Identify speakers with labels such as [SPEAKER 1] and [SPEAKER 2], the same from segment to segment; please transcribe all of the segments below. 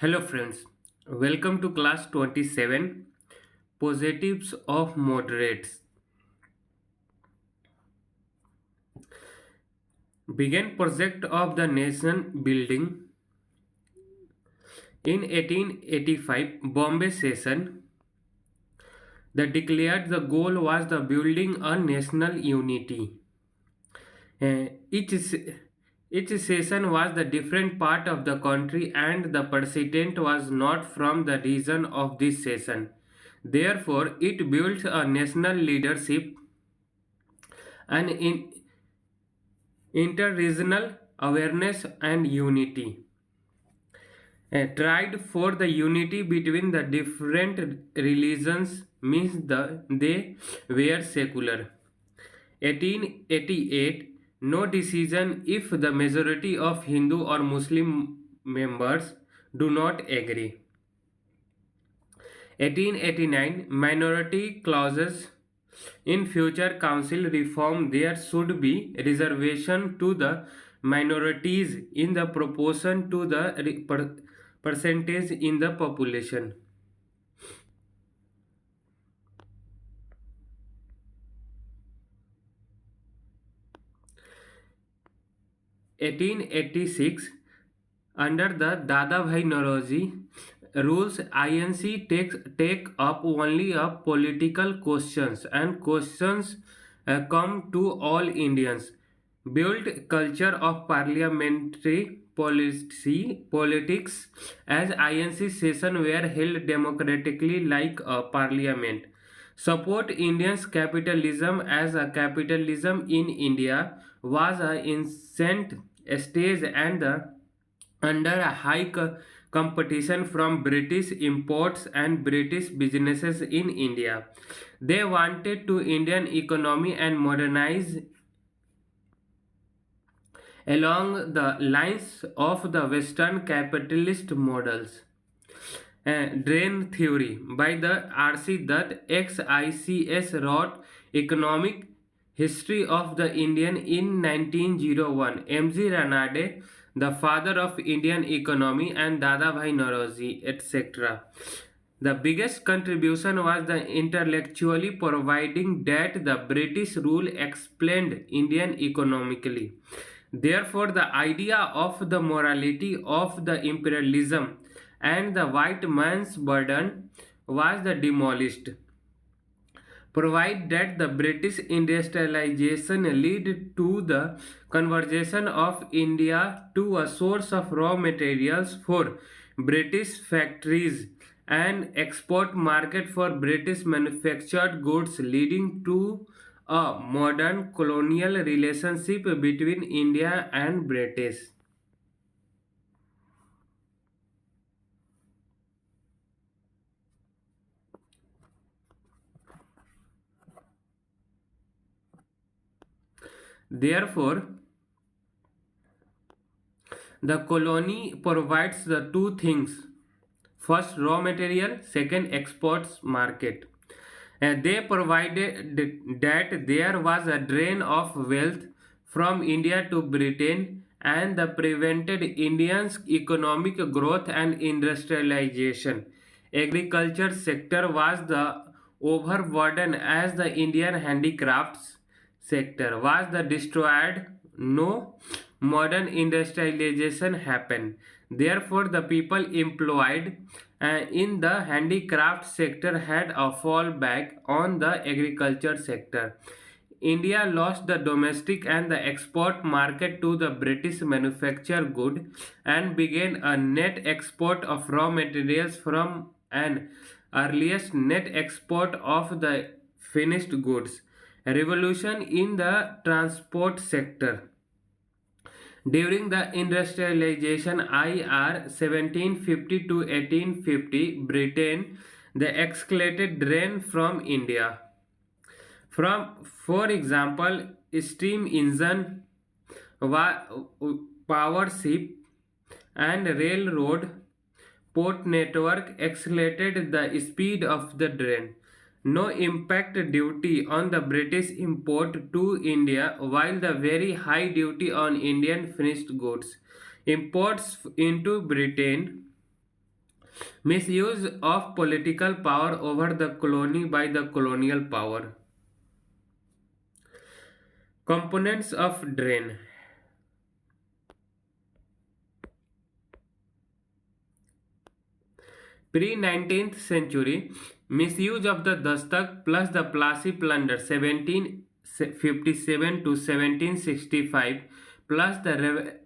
[SPEAKER 1] Hello friends, welcome to class 27 Positives of Moderates. Began project of the nation building in 1885 Bombay session. The declared the goal was the building a national unity. Uh, each se- each session was the different part of the country and the president was not from the region of this session. Therefore, it built a national leadership and in interregional awareness and unity. Tried for the unity between the different religions means they were secular. 1888 no decision if the majority of Hindu or Muslim members do not agree. 1889 minority clauses in future council reform there should be reservation to the minorities in the proportion to the percentage in the population. 1886 under the Dadabhai Naroji rules INC take up only up political questions and questions come to all Indians. Build culture of parliamentary policy politics as INC session were held democratically like a parliament. Support Indians capitalism as a capitalism in India was a incent stage and under a high competition from British imports and British businesses in India. They wanted to Indian economy and modernize along the lines of the Western capitalist models. Drain theory by the R.C. Dutt XICS wrote Economic History of the Indian in 1901. M.G. Ranade, the father of Indian economy, and Dadabhai Naroji, etc. The biggest contribution was the intellectually providing that the British rule explained Indian economically. Therefore, the idea of the morality of the imperialism and the white man's burden was the demolished. Provide that the British industrialization lead to the conversion of India to a source of raw materials for British factories and export market for British manufactured goods leading to a modern colonial relationship between India and British. Therefore, the colony provides the two things. First, raw material, second, exports market. They provided that there was a drain of wealth from India to Britain and the prevented Indians' economic growth and industrialization. Agriculture sector was the overburdened as the Indian handicrafts sector was the destroyed. No modern industrialization happened. Therefore, the people employed in the handicraft sector had a fallback on the agriculture sector. India lost the domestic and the export market to the British manufactured good and began a net export of raw materials from an earliest net export of the finished goods. A revolution in the transport sector. During the industrialization IR 1750 to 1850, Britain the escalated drain from India. For example, steam engine, power ship, and railroad port network accelerated the speed of the drain. No impact duty on the British import to India, while the very high duty on Indian finished goods. Imports into Britain Misuse of political power over the colony by the colonial power. Components of drain. Pre-19th century, misuse of the Dastak plus the Plassey plunder 1757 to 1765 plus the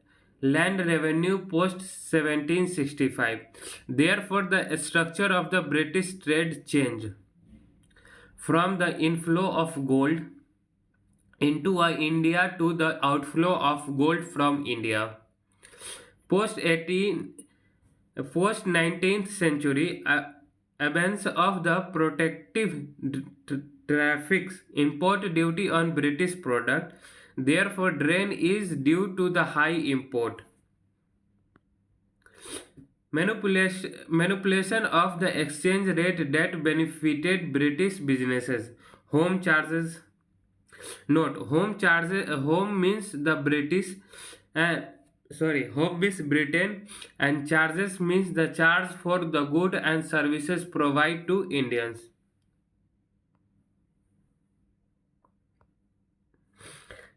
[SPEAKER 1] land revenue post 1765. Therefore, the structure of the British trade changed from the inflow of gold into India to the outflow of gold from India. Post 18 Post 19th century, absence of the protective tariffs import duty on British product, therefore drain is due to the high import. Manipulation of the exchange rate that benefited British businesses. Home charges. Note: home means the British. And home means Britain, and charges means the charge for the good and services provided to Indians.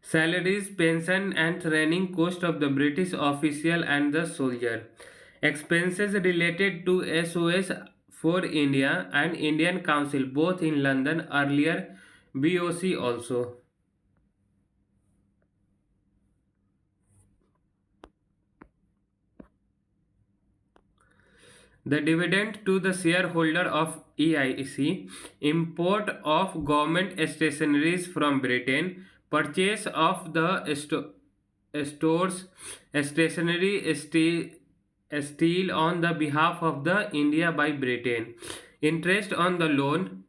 [SPEAKER 1] Salaries, pension, and training cost of the British official and the soldier. Expenses related to SOS for India and Indian Council, both in London, earlier BOC also. The dividend to the shareholder of EIC, import of government stationeries from Britain, purchase of the stores stationery steel on the behalf of the India by Britain, interest on the loan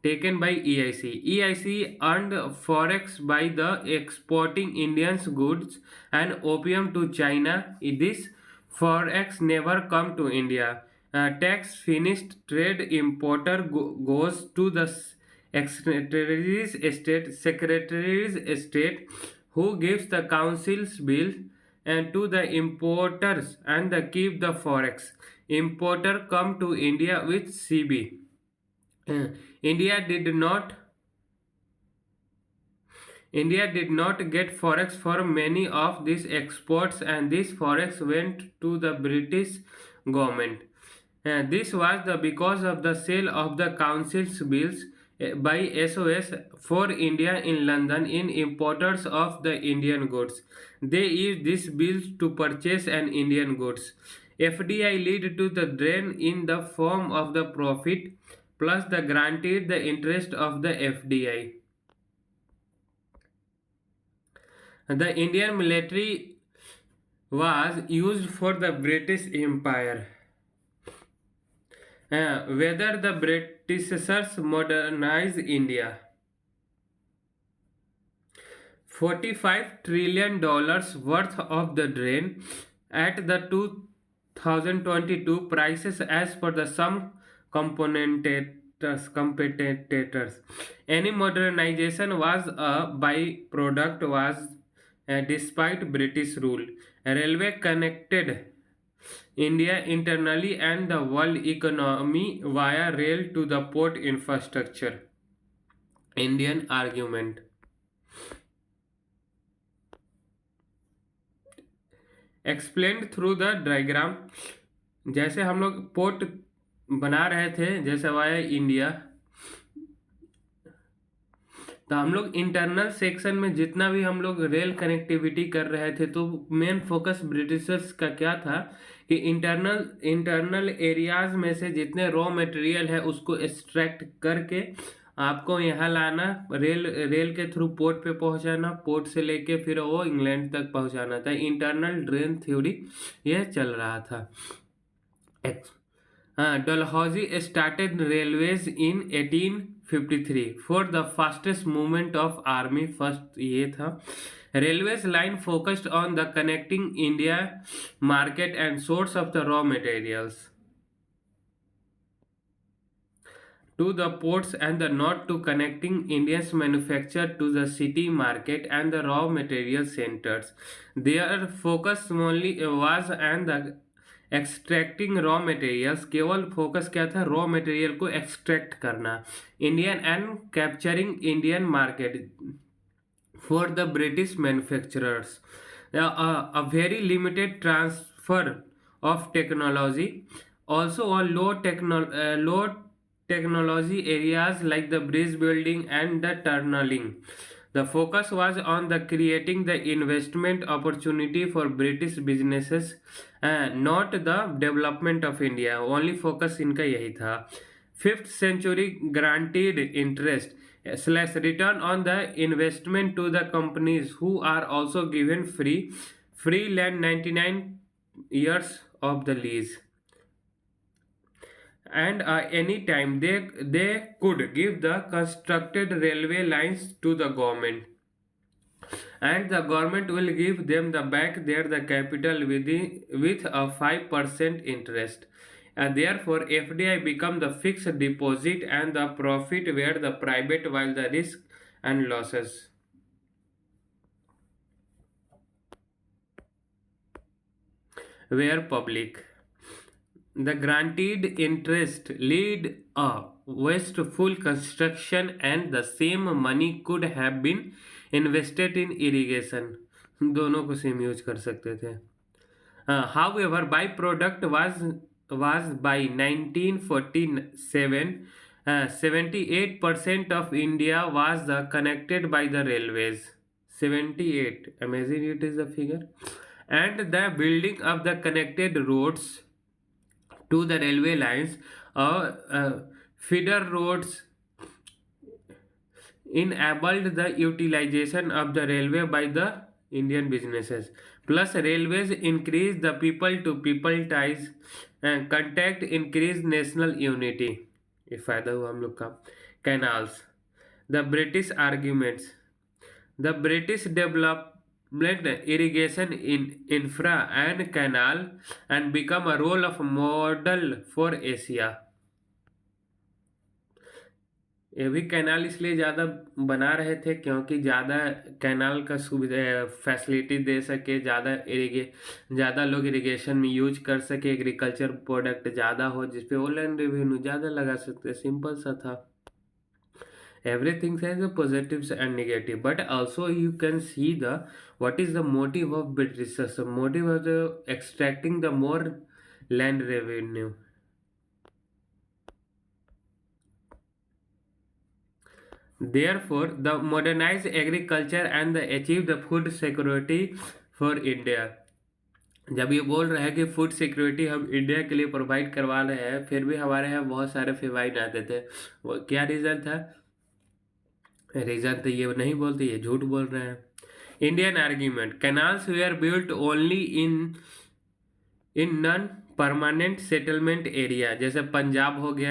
[SPEAKER 1] taken by EIC. EIC earned forex by the exporting Indians goods and opium to China. This forex never come to India. Tax finished trade importer goes to the secretary's estate, who gives the council's bill and to the importers and the keep the forex. Importer come to India with CB. Uh, India did not India did not get forex for many of these exports, and this forex went to the British government. This was because of the sale of the council's bills by SOS for India in London in importers of the Indian goods. They used these bills to purchase an Indian goods. FDI lead to the drain in the form of the profit plus the granted the interest of the FDI. The Indian military was used for the British Empire. Whether the Britishers modernized India. $45 trillion worth of the drain at the 2022 prices as per the some competitors. Any modernization was a byproduct was despite British rule. Railway connected India internally and the world economy via rail to the port infrastructure. Indian argument. Explained through the diagram. जैसे हम लोग port बना रहे थे जैसे via India, तो हम लोग इंटरनल सेक्शन में जितना भी हम लोग रेल कनेक्टिविटी कर रहे थे, तो मेन फोकस ब्रिटिशर्स का क्या था कि इंटरनल एरियाज में से जितने रॉ मटेरियल है उसको एक्सट्रैक्ट करके आपको यहाँ लाना, रेल के थ्रू पोर्ट पे पहुँचाना, पोर्ट से लेके फिर वो इंग्लैंड तक पहुँचाना था. इंटरनल ड्रेन थ्योरी यह चल रहा था. Dalhousie started railways in 1853 for the fastest movement of army. First ये था. Railways line focused on the connecting India market and source of the raw materials to the ports and the not to connecting India's manufacture to the city market and the raw material centers. Their focus only was on the extracting raw materials, केवल focus क्या था, raw material को extract करना। Indian and capturing Indian market for the British manufacturers. A very limited transfer of technology. Also, on low technology areas like the bridge building and the tunneling. The focus was on the creating the investment opportunity for British businesses, not the development of India. Only focus इनका यही था। Fifth century granted interest slash return on the investment to the companies who are also given free land 99 years of the lease, and any time they could give the constructed railway lines to the government, and the government will give them the back there the capital with a 5% interest. Therefore, FDI become the fixed deposit and the profit were the private while the risk and losses were public. The granted interest led a wasteful construction and the same money could have been invested in irrigation. दोनों को same use कर सकते थे। However, byproduct was by 1947, 78% of India was connected by the railways. 78, amazing it is the figure, and the building of the connected roads to the railway lines, feeder roads enabled the utilization of the railway by the Indian businesses. Plus, railways increase the people to people ties and contact, increase national unity. ये फायदा हुआ हम लोग का। Canals, the British arguments, the British development irrigation in infra and canal and become a role of model for Asia. ये भी canal इसलिए ज़्यादा बना रहे थे क्योंकि ज़्यादा कैनाल का सुविधा फैसिलिटी दे सके, ज़्यादा लोग इरिगेशन में यूज कर सके, एग्रीकल्चर प्रोडक्ट ज़्यादा हो जिसपे ऑनलाइन रेवेन्यू ज़्यादा लगा सकते, सिंपल सा था। Everything has a positives and negative, but also you can see the what is the motive of British. The motive of the extracting the more land revenue. Therefore, the modernized agriculture and the achieve the food security for India. जब ये बोल रहे हैं कि food security हम India के लिए provide करवा रहे हैं, फिर भी हमारे यहाँ बहुत सारे फेवाइड आते थे। वो क्या रीज़न था? रीज़न तो ये नहीं बोलते, ये झूठ बोल रहे हैं। Indian argument, canals were built only in non permanent settlement area, जैसे पंजाब हो गया,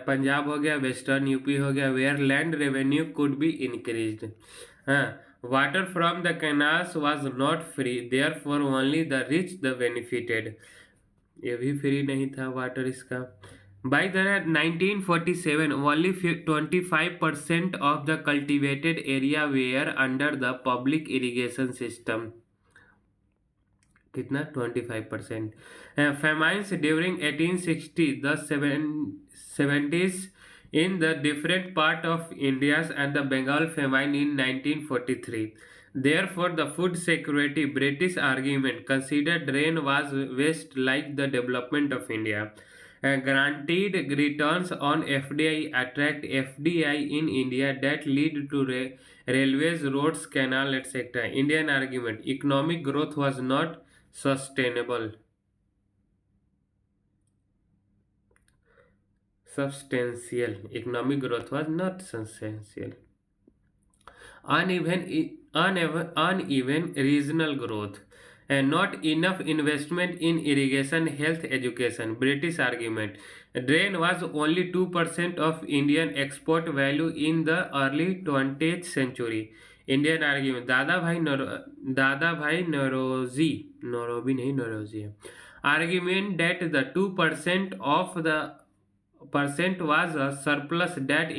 [SPEAKER 1] पंजाब हो गया, वेस्टर्न यूपी हो गया, where land revenue could be increased. हाँ, water from the canals was not free, therefore only the rich the benefited. ये भी फ्री नहीं था वाटर इसका। By the 1947, only 25% of the cultivated area were under the public irrigation system. कितना? 25%. Famines during 1860, the 70s in the different part of India and the Bengal famine in 1943. Therefore, the food security British argument considered rain was waste like the development of India. Granted returns on FDI attract FDI in India that lead to railways, roads, canal, etc. Indian argument, economic growth was not sustainable. Substantial. Economic growth was not substantial. Uneven regional growth. And not enough investment in irrigation, health, education. British argument. Grain was only 2% of Indian export value in the early 20th century. Indian argument. दादा भाई नौरोजी है. Argument that the 2% of the percent was a surplus that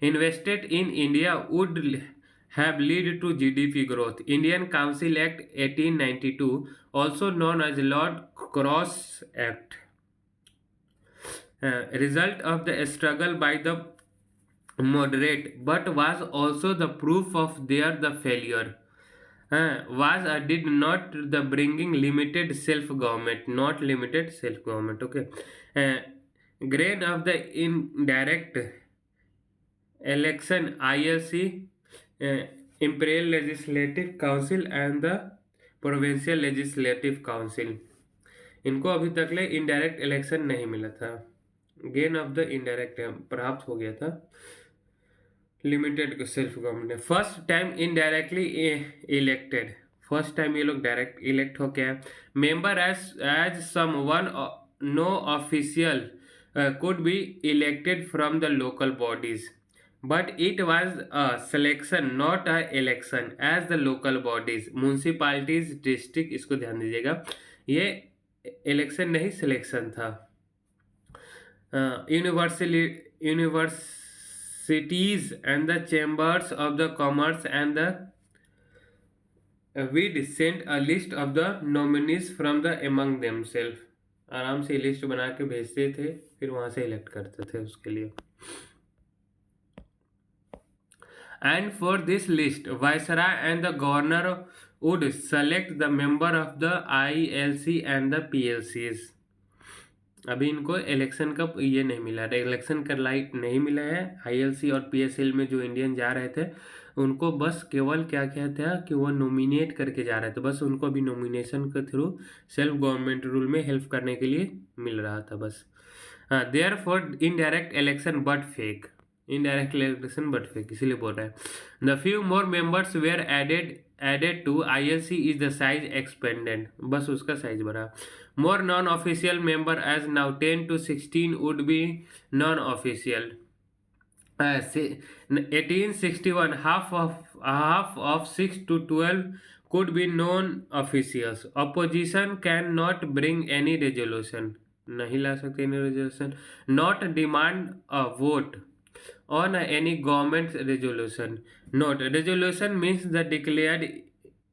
[SPEAKER 1] invested in India would have led to GDP growth. Indian Council Act 1892, also known as Lord Cross Act, result of the struggle by the moderate, but was also the proof of their the failure. Was did not the bringing limited self government, not limited self government. Okay, grain of the indirect election ILC, uh, Imperial Legislative Council and the Provincial Legislative Council, इनको अभी तक ले indirect election नहीं मिला था. Gain of the indirect प्राप्त हो गया था limited self government. First time indirectly elected, first time ये लोग डायरेक्ट इलेक्ट हो गया. Member as some one no official could be elected from the local bodies, but it was a selection not a election as the local bodies municipalities district, इसको ध्यान दीजिएगा, ये election नहीं selection था. Universities and the chambers of the commerce and the we sent a list of the nominees from the among themselves. आराम से list बना के भेजते थे, फिर वहां से इलेक्ट करते थे उसके लिए. And for this list, Viceroy and the governor would select the member of the ILC and the PLCs. अभी इनको इलेक्शन का ये नहीं मिला, इलेक्शन का लाइट नहीं मिला है. ILC और PSL में जो इंडियन जा रहे थे उनको बस केवल क्या क्या था कि वो नॉमिनेट करके जा रहे थे, बस उनको अभी नॉमिनेशन के थ्रू सेल्फ गवर्नमेंट रूल में हेल्प करने के लिए मिल रहा था बस. Therefore indirect election but fake, indirect election but fake इसीलिए बोल रहे हैं. The few more members were added to ILC is the size expanded, बस उसका साइज बढ़ा. More non official member as now 10 to 16 would be non official. 1861 half of 6 to 12 could be non-officials. Opposition cannot bring any resolution, नहीं ला सकते any resolution. Not demand a vote on any government resolution. Note, resolution means the declared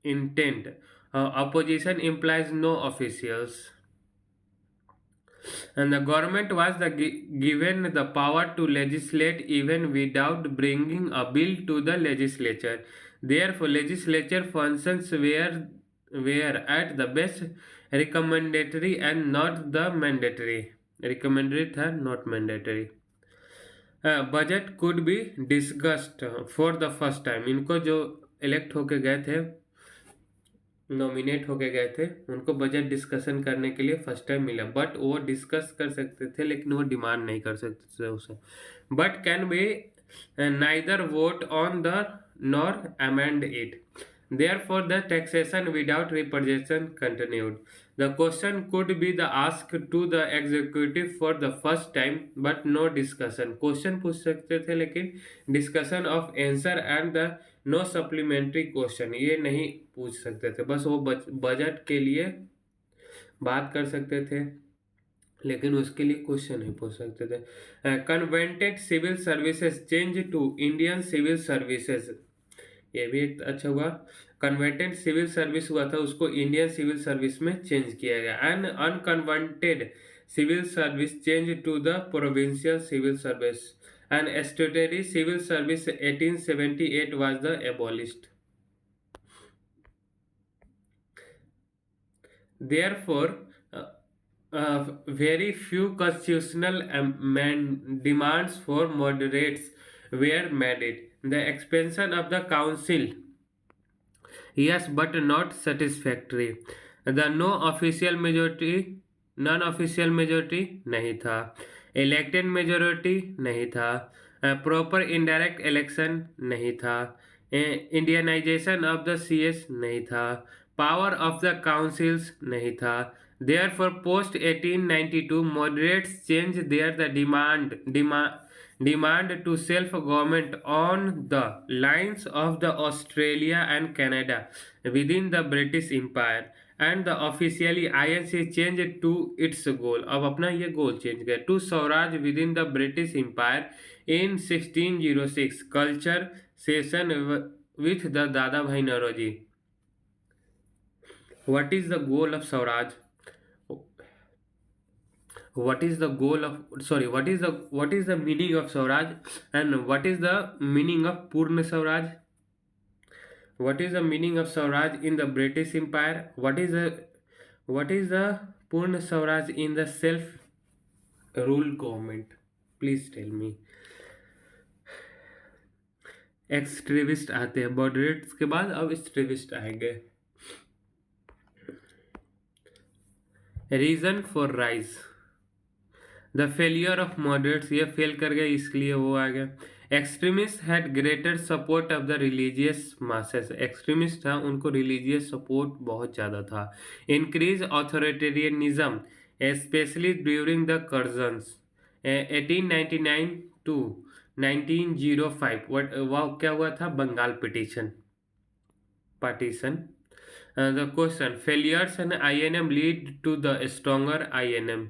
[SPEAKER 1] intent. Opposition implies no officials. And the government was given the power to legislate even without bringing a bill to the legislature. Therefore, legislature functions were at the best recommendatory and not the mandatory. Recommendatory था, not mandatory. Budget could be discussed for the first time. इनको जो elect होके गए थे, nominate होके गए थे, उनको बजट डिस्कशन करने के लिए फर्स्ट टाइम मिला. बट वो डिस्कस कर सकते थे लेकिन वो डिमांड नहीं कर सकते थे उसे. But can be neither vote on the nor amend it. Therefore, the taxation without representation continued. The question could be the asked to the executive for the first time, but no discussion. Question पूछ सकते थे लेकिन discussion of answer and the no supplementary question ये नहीं पूछ सकते थे. बस वो बजट के लिए बात कर सकते थे लेकिन उसके लिए क्वेश्चन नहीं पूछ सकते थे. Converted civil services change to Indian civil services, ये भी एक अच्छा हुआ. कन्वर्टेड सिविल सर्विस हुआ था, उसको इंडियन सिविल सर्विस में चेंज किया गया. And unconverted civil service change to the provincial civil service. And statutory civil service 1878 was the abolished. Therefore, very few constitutional demands for moderates were made. The expansion of the council, yes, but not satisfactory. The non-official majority नहीं था. Elected majority नहीं था. Proper indirect election नहीं था. Indianization of the CS नहीं था. Power of the councils नहीं था. Therefore, post 1892 moderates changed their the demand to self-government on the lines of the Australia and Canada within the British Empire, and the officially INC changed to its goal. अब अपना ये गोल change किया to Swaraj within the British Empire in 1606. Culture session with the Dada Bhai Naroji. What is the goal of Swaraj? What is the goal of, sorry, what is the meaning of Swaraj, and what is the meaning of Purna Swaraj? What is the meaning of Swaraj in the British Empire? What is the Purna Swaraj in the self rule government? Please tell me. Extremist आते हैं, moderates के बाद अब extremist आएंगे. Reason for rise, the failure of moderates, ये fail कर गए इसलिए वो आ गया. Extremist had greater support of the religious masses, extremist था उनको रिलीजियस सपोर्ट बहुत ज़्यादा था. Increase authoritarianism specially during the Curzon's 1899 to 1905. वह क्या हुआ था? Bengal partition. The question: failures in INM lead to the stronger INM.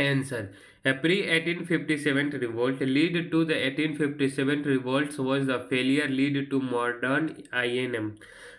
[SPEAKER 1] Answer: a pre-1857 revolt lead to the 1857 revolts was the failure lead to modern INM.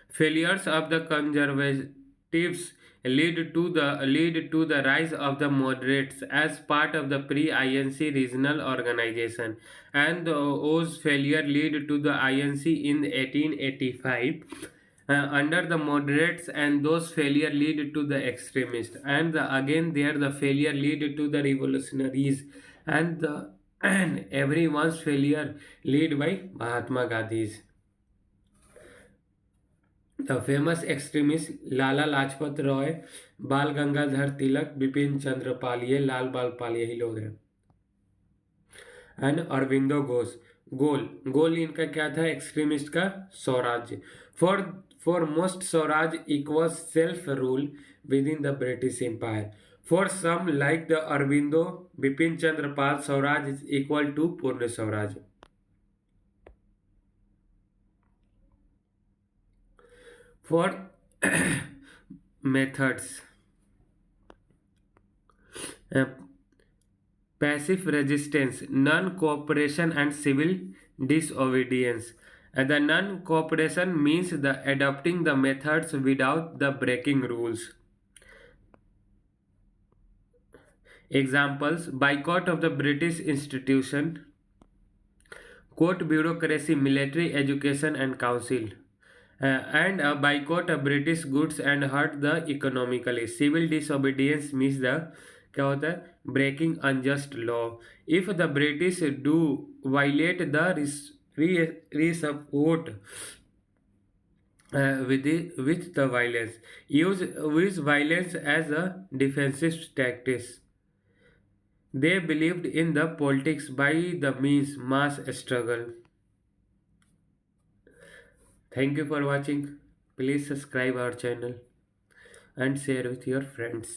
[SPEAKER 1] Failures of the conservatives lead to the rise of the moderates as part of the pre-INC regional organization, and those failure lead to the INC in 1885 under the moderates, and those failure lead to the extremists, and again there the failure lead to the revolutionaries, and everyone's failure lead by Mahatma Gandhi's. The famous extremists Lala Lajpat Roy, बाल गंगाधर तिलक, बिपिन चंद्र पाल, ये लाल बाल पाल यही लोग हैं. And Aurobindo Ghosh. गोल इनका क्या था? Extremist का Swarajya. For most Swaraj equals self rule within the British empire. For some like the Aurobindo, Bipin Chandra Pal, Swaraj is equal to Purna Swaraj. For methods, passive resistance, non-cooperation and civil disobedience. The non-cooperation means the adopting the methods without the breaking rules. Examples: boycott of the British institution, court bureaucracy, military education and council. And boycott British goods and hurt the economically. Civil disobedience means the क्या होता है? Breaking unjust law. If the British do violate the support with the violence, use violence as a defensive tactic. They believed in the politics by the means mass struggle. Thank you for watching. Please subscribe our channel and share with your friends.